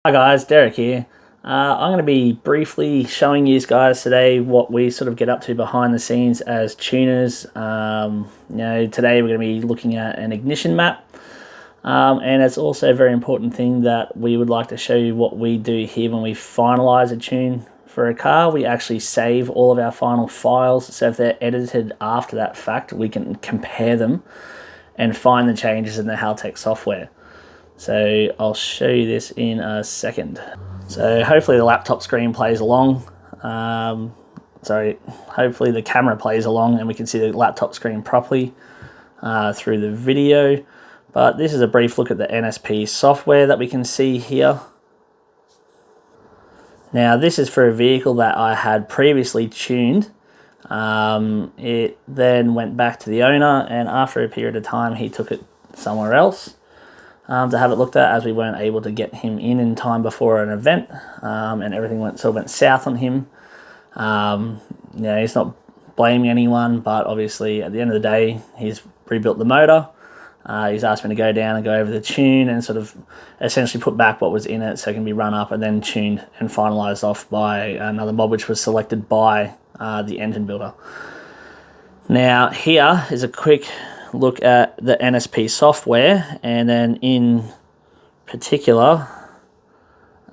Hi guys, Derek here. I'm going to be briefly showing you guys today what we sort of get up to behind the scenes as tuners. Today we're going to be looking at an ignition map, and it's also a very important thing that we would like to show you what we do here when we finalize a tune for a car. We actually save all of our final files, so if they're edited after that fact, we can compare them and find the changes in the Haltech software. So I'll show you this in a second. So hopefully the laptop screen plays along. Hopefully the camera plays along and we can see the laptop screen properly through the video. But this is a brief look at the NSP software that we can see here. Now this is for a vehicle that I had previously tuned. It then went back to the owner, and after a period of time he took it somewhere else to have it looked at, as we weren't able to get him in time before an event, and everything went south on him. He's not blaming anyone, but obviously at the end of the day, he's rebuilt the motor. He's asked me to go down and go over the tune and sort of essentially put back what was in it so it can be run up and then tuned and finalised off by another mod which was selected by the engine builder. Now here is a quick look at the NSP software, and then in particular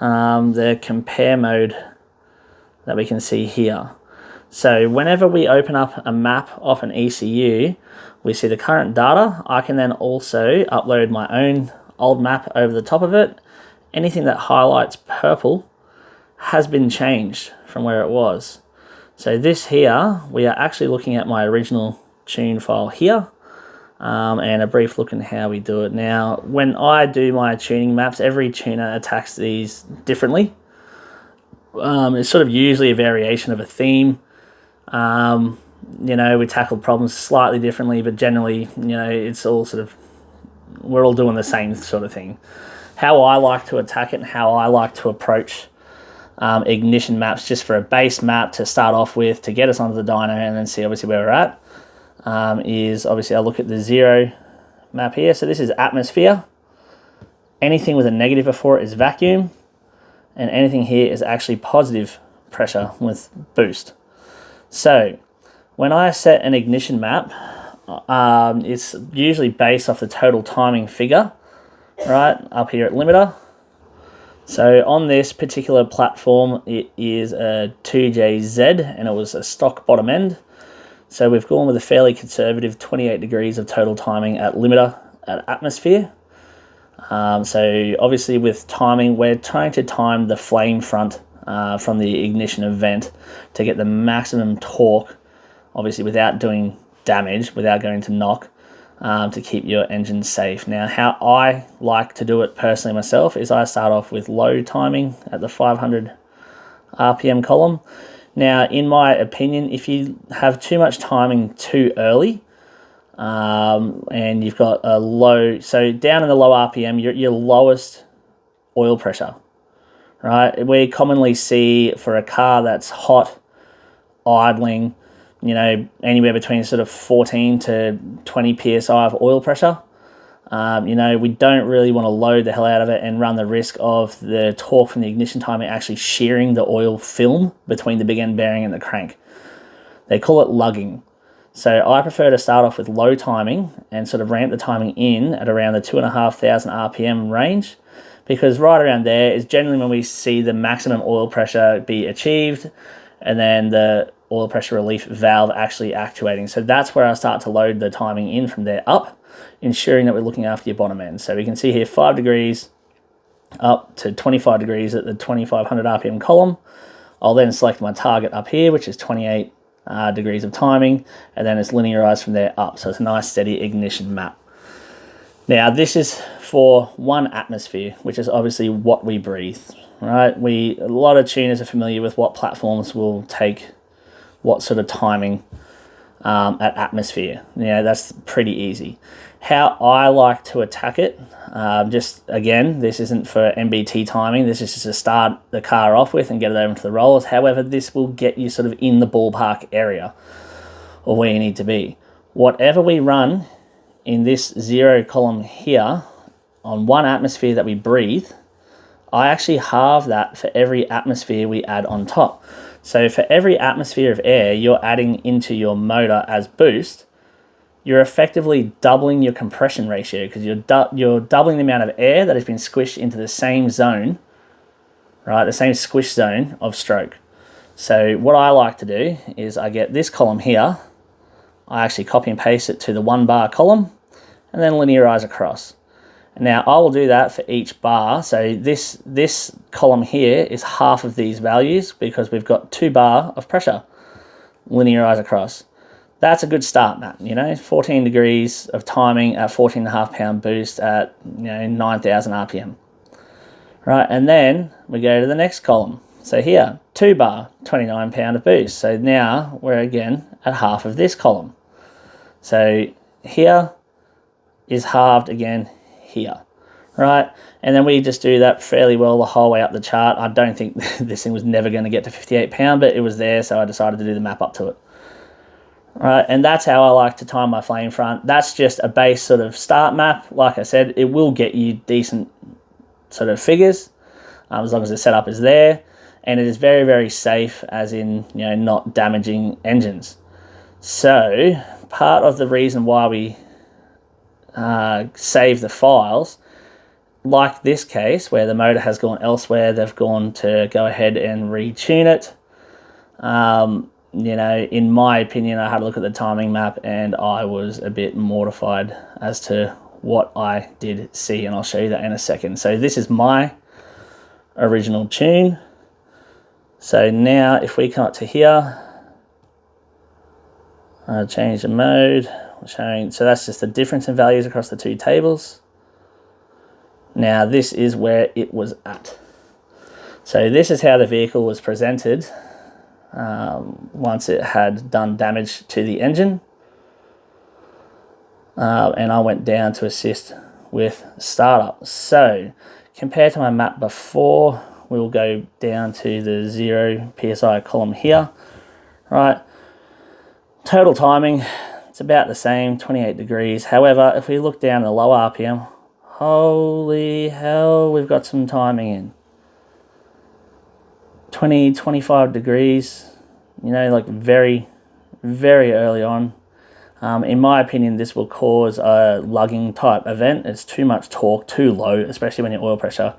the compare mode that we can see here. So whenever we open up a map off an ECU, we see the current data. I can then also upload my own old map over the top of it. Anything that highlights purple has been changed from where it was. So this here, we are actually looking at my original tune file here. And a brief look at how we do it. Now, when I do my tuning maps, every tuner attacks these differently. It's sort of usually a variation of a theme. We tackle problems slightly differently, but generally, it's all sort of, we're all doing the same sort of thing. How I like to attack it and how I like to approach ignition maps, just for a base map to start off with, to get us onto the dyno and then see obviously where we're at. Is obviously I'll look at the zero map here. So this is atmosphere. Anything with a negative before it is vacuum, and anything here is actually positive pressure with boost. So when I set an ignition map, it's usually based off the total timing figure, right, up here at limiter. So on this particular platform, it is a 2JZ, and it was a stock bottom end. So we've gone with a fairly conservative 28 degrees of total timing at limiter at atmosphere. So obviously with timing, we're trying to time the flame front from the ignition event to get the maximum torque, obviously without doing damage, without going to knock, to keep your engine safe. Now, how I like to do it personally myself is I start off with low timing at the 500 RPM column. Now, in my opinion, if you have too much timing too early, and you've got a low, so down in the low RPM, your lowest oil pressure, right? We commonly see for a car that's hot, idling, anywhere between sort of 14 to 20 psi of oil pressure. We don't really want to load the hell out of it and run the risk of the torque from the ignition timing actually shearing the oil film between the big end bearing and the crank. They call it lugging. So I prefer to start off with low timing and sort of ramp the timing in at around the 2,500 RPM range, because right around there is generally when we see the maximum oil pressure be achieved, and then the oil pressure relief valve actually actuating. So that's where I start to load the timing in from there up, ensuring that we're looking after your bottom end. So we can see here 5 degrees up to 25 degrees at the 2,500 RPM column. I'll then select my target up here, which is 28 degrees of timing, and then it's linearized from there up. So it's a nice steady ignition map. Now this is for one atmosphere, which is obviously what we breathe, right? A lot of tuners are familiar with what platforms will take what sort of timing at atmosphere. That's pretty easy. How I like to attack it, just again, this isn't for MBT timing, this is just to start the car off with and get it over to the rollers. However, this will get you sort of in the ballpark area of where you need to be. Whatever we run in this zero column here on one atmosphere that we breathe, I actually halve that for every atmosphere we add on top. So for every atmosphere of air you're adding into your motor as boost, you're effectively doubling your compression ratio, because you're doubling the amount of air that has been squished into the same zone, right? The same squish zone of stroke. So what I like to do is I get this column here, I actually copy and paste it to the 1 bar column, and then linearize across. Now I will do that for each bar. So this column here is half of these values, because we've got 2 bar of pressure. Linearize across. That's a good start, Matt. 14 degrees of timing at 14.5 pound boost at 9,000 RPM. Right, and then we go to the next column. So here, 2 bar, 29 pound of boost. So now we're again at half of this column. So here is halved again here, right? And then we just do that fairly well the whole way up the chart. I don't think this thing was never going to get to 58 pound, but it was there, so I decided to do the map up to it. Right, and that's how I like to time my flame front. That's just a base sort of start map. Like I said, it will get you decent sort of figures, as long as the setup is there, and it is very, very safe, as in not damaging engines. So part of the reason why we save the files, like this case where the motor has gone elsewhere, they've gone to go ahead and retune it. In my opinion, I had a look at the timing map and I was a bit mortified as to what I did see, and I'll show you that in a second. So this is my original tune. So now if we come up to here, change the mode, showing, so that's just the difference in values across the 2 tables. Now this is where it was at. So this is how the vehicle was presented once it had done damage to the engine, and I went down to assist with startup. So compared to my map before, we'll go down to the 0 PSI column here, right? Total timing, it's about the same, 28 degrees. However, if we look down the low RPM, holy hell, we've got some timing in. 20, 25 degrees, like very, very early on. In my opinion, this will cause a lugging type event. It's too much torque, too low, especially when your oil pressure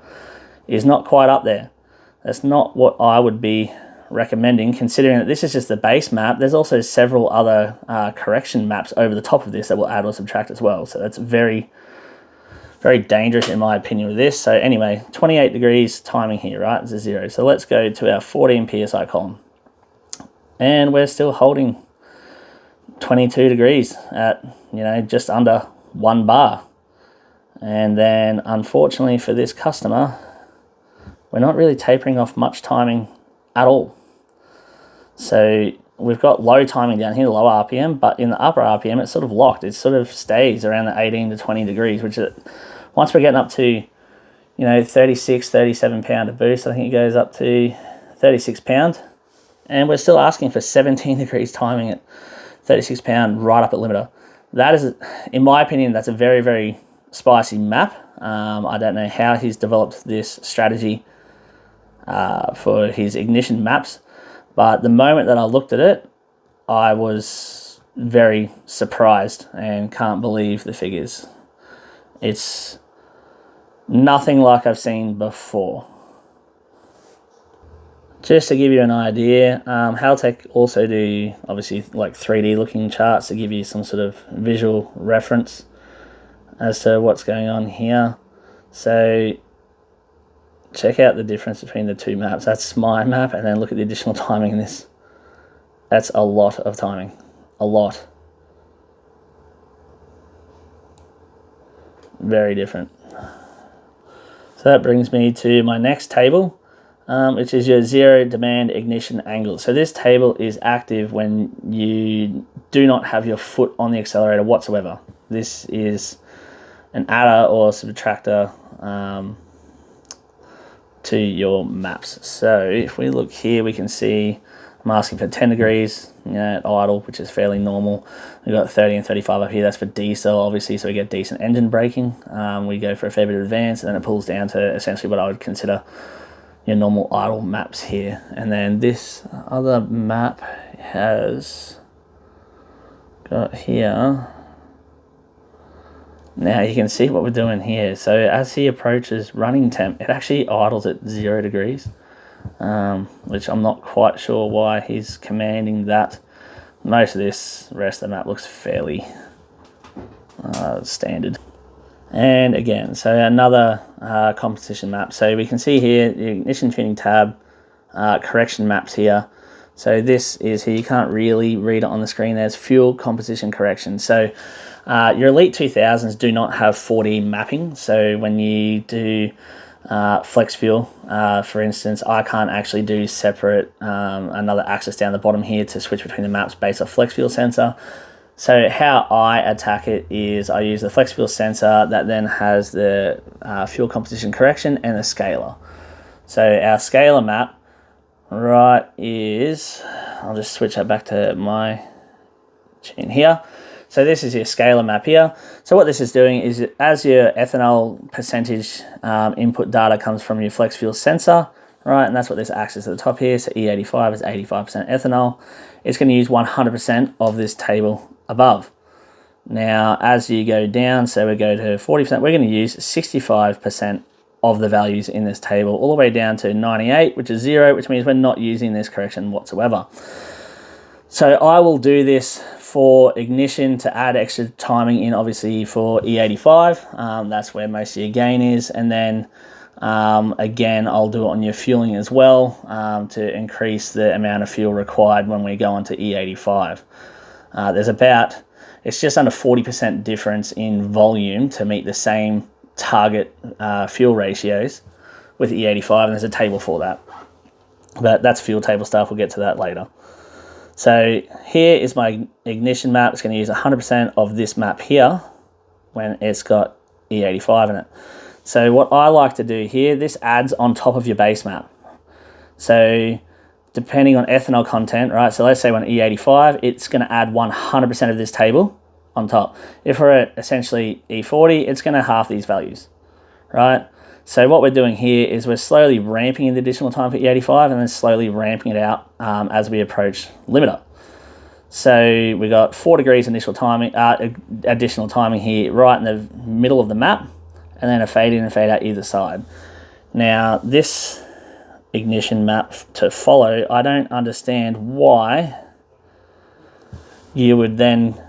is not quite up there. That's not what I would be recommending, considering that this is just the base map. There's also several other correction maps over the top of this that will add or subtract as well. So that's very, very dangerous in my opinion with this. So anyway, 28 degrees timing here, right? It's a 0. So let's go to our 14 PSI column. And we're still holding 22 degrees at, just under 1 bar. And then unfortunately for this customer, we're not really tapering off much timing at all. So we've got low timing down here, low RPM, but in the upper RPM, it's sort of locked. It sort of stays around the 18 to 20 degrees, which is, once we're getting up to, 36, 37 pound of boost, I think it goes up to 36 pound. And we're still asking for 17 degrees timing at 36 pound right up at limiter. That is, in my opinion, that's a very, very spicy map. I don't know how he's developed this strategy for his ignition maps, but the moment that I looked at it, I was very surprised and can't believe the figures. It's nothing like I've seen before. Just to give you an idea, Haltech also do obviously like 3D looking charts to give you some sort of visual reference as to what's going on here. So check out the difference between the 2 maps. That's my map, and then look at the additional timing in this. That's a lot of timing. A lot. Very different. So that brings me to my next table, which is your 0 demand ignition angle. So this table is active when you do not have your foot on the accelerator whatsoever. This is an adder or subtractor to your maps. So if we look here, we can see I'm asking for 10 degrees, at idle, which is fairly normal. We've got 30 and 35 up here. That's for diesel, obviously, so we get decent engine braking. We go for a fair bit of advance, and then it pulls down to essentially what I would consider your normal idle maps here. And then this other map has got here. Now you can see what we're doing here. So as he approaches running temp, it actually idles at 0 degrees, which I'm not quite sure why he's commanding that. Most of this rest of the map looks fairly standard. And again, so another competition map. So we can see here the ignition tuning tab, correction maps here. So this is here, you can't really read it on the screen. There's fuel composition correction. So your Elite 2000s do not have 4D mapping. So when you do flex fuel, for instance, I can't actually do separate another axis down the bottom here to switch between the maps based off flex fuel sensor. So how I attack it is I use the flex fuel sensor that then has the fuel composition correction and the scaler. So our scaler map, right, is, I'll just switch that back to my tune here. So this is your scaler map here. So what this is doing is as your ethanol percentage input data comes from your flex fuel sensor, right, and that's what this axis at the top here, so E85 is 85% ethanol, it's going to use 100% of this table above. Now, as you go down, so we go to 40%, we're going to use 65% of the values in this table, all the way down to 98, which is 0, which means we're not using this correction whatsoever. So I will do this for ignition to add extra timing in, obviously, for E85. That's where most of your gain is. And then, again, I'll do it on your fueling as well to increase the amount of fuel required when we go onto E85. There's about, it's just under 40% difference in volume to meet the same target fuel ratios with E85, and there's a table for that. But that's fuel table stuff, we'll get to that later. So here is my ignition map. It's going to use 100% of this map here when it's got E85 in it. So what I like to do here, this adds on top of your base map. So depending on ethanol content, right? So let's say when E85, it's going to add 100% of this table on top. If we're at essentially E40, it's going to half these values, right? So what we're doing here is we're slowly ramping in the additional time for E85 and then slowly ramping it out as we approach limiter. So we got 4 degrees initial timing, additional timing here right in the middle of the map, and then a fade in and fade out either side. Now this ignition map to follow, I don't understand why you would then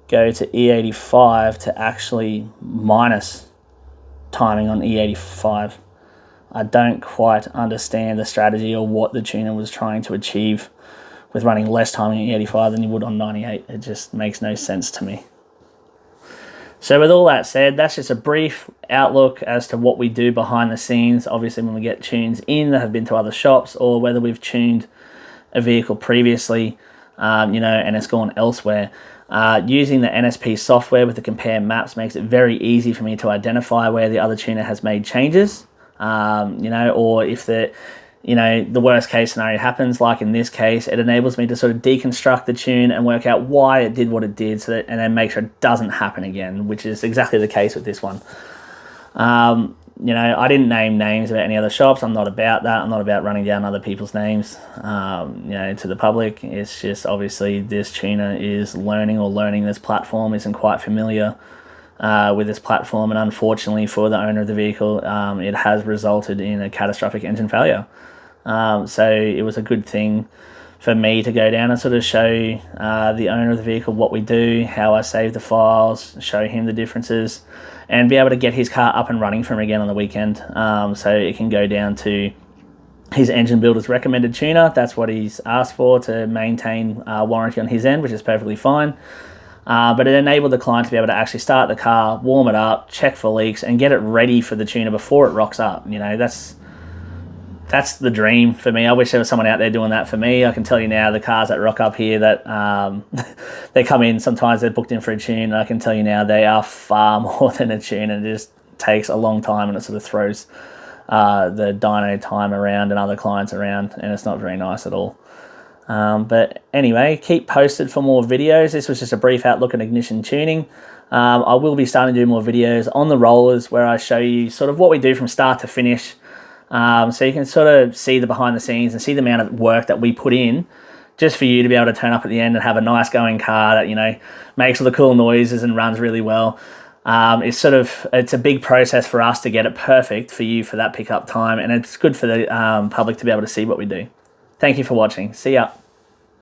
go to E85 to actually minus timing on E85. I don't quite understand the strategy or what the tuner was trying to achieve with running less timing on E85 than you would on 98. It just makes no sense to me. So with all that said, that's just a brief outlook as to what we do behind the scenes. Obviously when we get tunes in that have been to other shops, or whether we've tuned a vehicle previously, and it's gone elsewhere. Using the NSP software with the compare maps makes it very easy for me to identify where the other tuner has made changes, or if the worst case scenario happens, like in this case, it enables me to sort of deconstruct the tune and work out why it did what it did, and then make sure it doesn't happen again, which is exactly the case with this one. I didn't name names about any other shops. I'm not about that. I'm not about running down other people's names, to the public. It's just obviously this tuner is learning this platform, isn't quite familiar with this platform, and unfortunately for the owner of the vehicle, it has resulted in a catastrophic engine failure. So it was a good thing for me to go down and sort of show the owner of the vehicle what we do, how I save the files, show him the differences, and be able to get his car up and running for him again on the weekend. So it can go down to his engine builder's recommended tuner. That's what he's asked for to maintain warranty on his end, which is perfectly fine. But it enabled the client to be able to actually start the car, warm it up, check for leaks, and get it ready for the tuner before it rocks up. That's the dream for me. I wish there was someone out there doing that for me. I can tell you now, the cars that rock up here that they come in, sometimes they're booked in for a tune. I can tell you now, they are far more than a tune, and it just takes a long time, and it sort of throws the dyno time around and other clients around, and it's not very nice at all. But anyway, keep posted for more videos. This was just a brief outlook at ignition tuning. I will be starting to do more videos on the rollers where I show you sort of what we do from start to finish. So you can sort of see the behind the scenes and see the amount of work that we put in just for you to be able to turn up at the end and have a nice going car that, you know, makes all the cool noises and runs really well. It's a big process for us to get it perfect for you for that pickup time, and it's good for the public to be able to see what we do. Thank you for watching. See ya.